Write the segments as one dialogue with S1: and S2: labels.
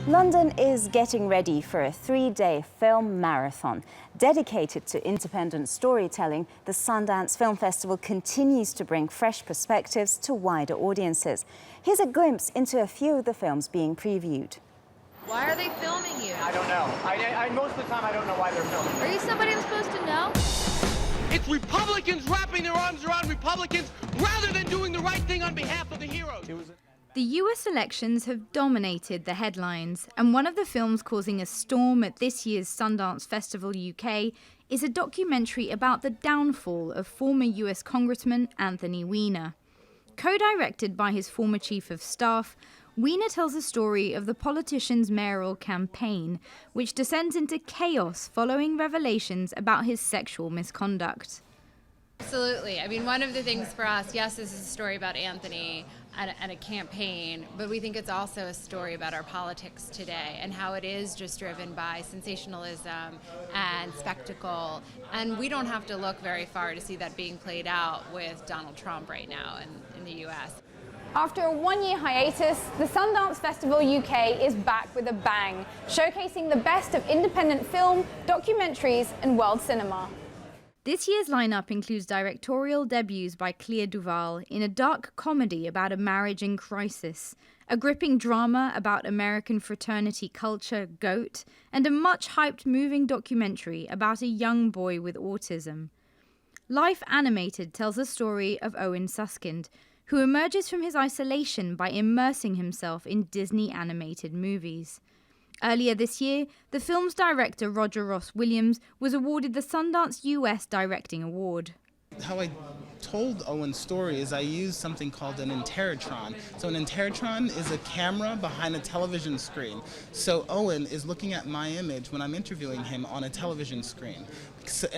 S1: London is getting ready for a 3-day film marathon. Dedicated to independent storytelling, the Sundance Film Festival continues to bring fresh perspectives to wider audiences. Here's a glimpse into a few of the films being previewed.
S2: Why are they filming you?
S3: I don't know. Most of the time, I don't know why they're filming.
S2: Are you somebody I'm supposed to know?
S4: It's Republicans wrapping their arms around Republicans rather than doing the right thing on behalf of the heroes.
S5: The US elections have dominated the headlines, and one of the films causing a storm at this year's Sundance Festival UK is a documentary about the downfall of former US Congressman Anthony Weiner. Co-directed by his former chief of staff, Weiner tells the story of the politician's mayoral campaign, which descends into chaos following revelations about his sexual misconduct.
S2: Absolutely. I mean, one of the things for us, yes, this is a story about Anthony and a campaign, but we think it's also a story about our politics today and how it is just driven by sensationalism and spectacle. And we don't have to look very far to see that being played out with Donald Trump right now in the US.
S6: After a one-year hiatus, the Sundance Festival UK is back with a bang, showcasing the best of independent film, documentaries and world cinema.
S5: This year's lineup includes directorial debuts by Clea Duvall in a dark comedy about a marriage in crisis, a gripping drama about American fraternity culture, Goat, and a much-hyped moving documentary about a young boy with autism. Life Animated tells the story of Owen Suskind, who emerges from his isolation by immersing himself in Disney animated movies. Earlier this year, the film's director Roger Ross Williams was awarded the Sundance US Directing Award.
S7: How I told Owen's story is I used something called an interrotron. So an interrotron is a camera behind a television screen. So Owen is looking at my image when I'm interviewing him on a television screen. So,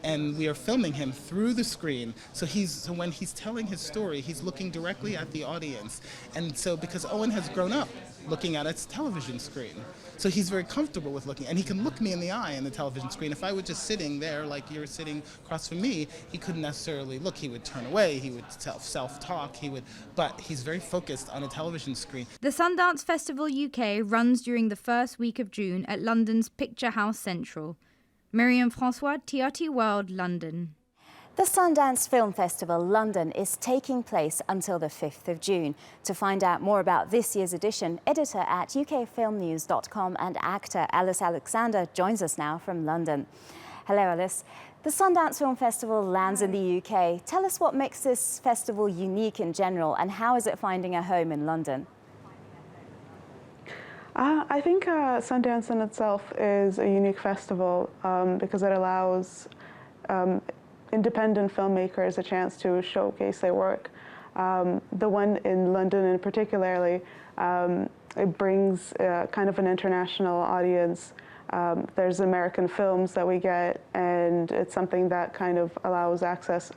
S7: and we are filming him through the screen. So when he's telling his story, he's looking directly at the audience. And so because Owen has grown up looking at its television screen, so he's very comfortable with looking, and he can look me in the eye in the television screen. If I were just sitting there like you're sitting across from me, he couldn't necessarily look. He would turn away, he would self-talk, but he's very focused on a television screen.
S5: The Sundance Festival UK runs during the first week of June at London's Picture House Central. Miriam Francois, TRT World, London.
S1: The Sundance Film Festival London is taking place until the 5th of June. To find out more about this year's edition, editor at ukfilmnews.com and actor Alice Alexander joins us now from London. Hello, Alice. The Sundance Film Festival lands in the UK. Tell us what makes this festival unique in general and how is it finding a home in London?
S8: I think Sundance in itself is a unique festival because it allows independent filmmakers a chance to showcase their work. The one in London in particularly, it brings kind of an international audience. There's American films that we get, and it's something that kind of allows access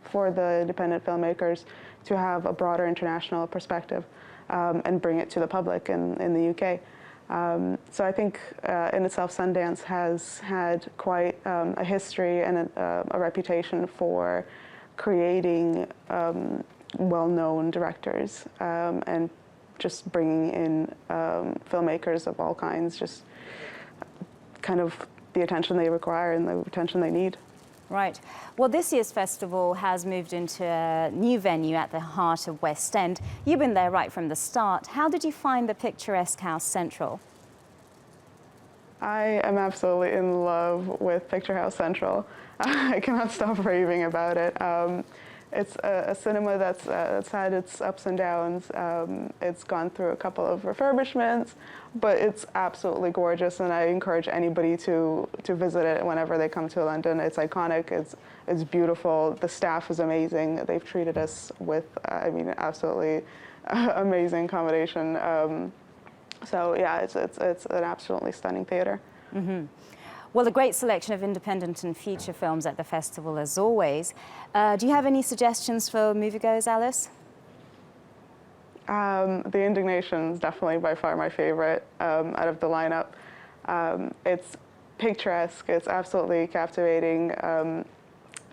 S8: for the independent filmmakers to have a broader international perspective and bring it to the public in the UK. So I think in itself Sundance has had quite a history and a reputation for creating well-known directors and just bringing in filmmakers of all kinds, just kind of the attention they require and the attention they need.
S1: Right. Well, this year's festival has moved into a new venue at the heart of West End. You've been there right from the start. How did you find the picturesque House Central?
S8: I am absolutely in love with Picture House Central. I cannot stop raving about it. It's a cinema that's had its ups and downs. It's gone through a couple of refurbishments, but it's absolutely gorgeous, and I encourage anybody to visit it whenever they come to London. It's iconic, it's beautiful, the staff is amazing. They've treated us with, absolutely amazing accommodation. So yeah, it's an absolutely stunning theater.
S1: Mm-hmm. Well, a great selection of independent and feature films at the festival, as always. Do you have any suggestions for moviegoers, Alice?
S8: The Indignation is definitely by far my favorite out of the lineup. It's picturesque, it's absolutely captivating.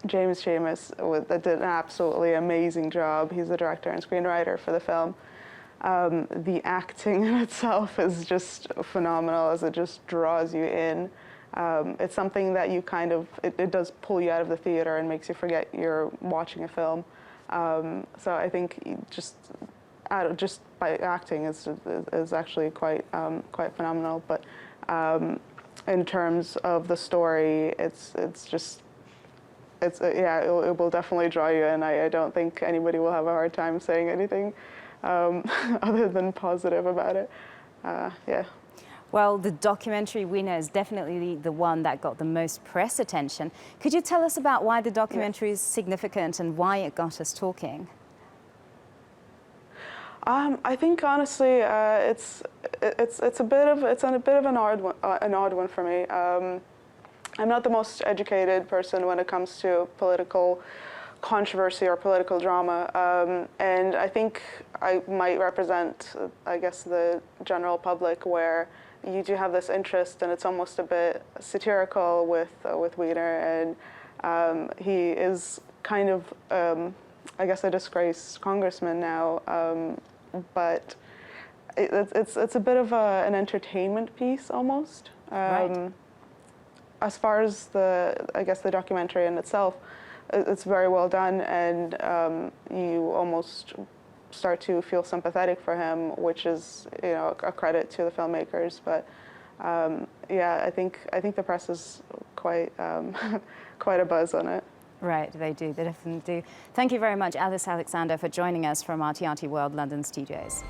S8: James Schamus did an absolutely amazing job. He's the director and screenwriter for the film. The acting in itself is just phenomenal, as it just draws you in. It's something that you kind of, it does pull you out of the theater and makes you forget you're watching a film. So I think just by acting is actually quite phenomenal. But in terms of the story, it will definitely draw you in. I don't think anybody will have a hard time saying anything other than positive about it. Yeah.
S1: Well, the documentary winner is definitely the one that got the most press attention. Could you tell us about why the documentary is significant and why it got us talking?
S8: I think honestly, it's a bit of an odd one for me. I'm not the most educated person when it comes to political controversy or political drama, and I think I might represent, I guess, the general public, where you do have this interest, and it's almost a bit satirical with Weiner, and he is kind of, I guess, a disgraced congressman now, but it's a bit of an entertainment piece almost.
S1: Right.
S8: As far as I guess the documentary in itself, it's very well done, and you almost start to feel sympathetic for him, which is, you know, a credit to the filmmakers. But yeah, I think the press is quite quite a buzz on it.
S1: Right, they do. They definitely do. Thank you very much, Alice Alexander, for joining us from our TRT World London studios.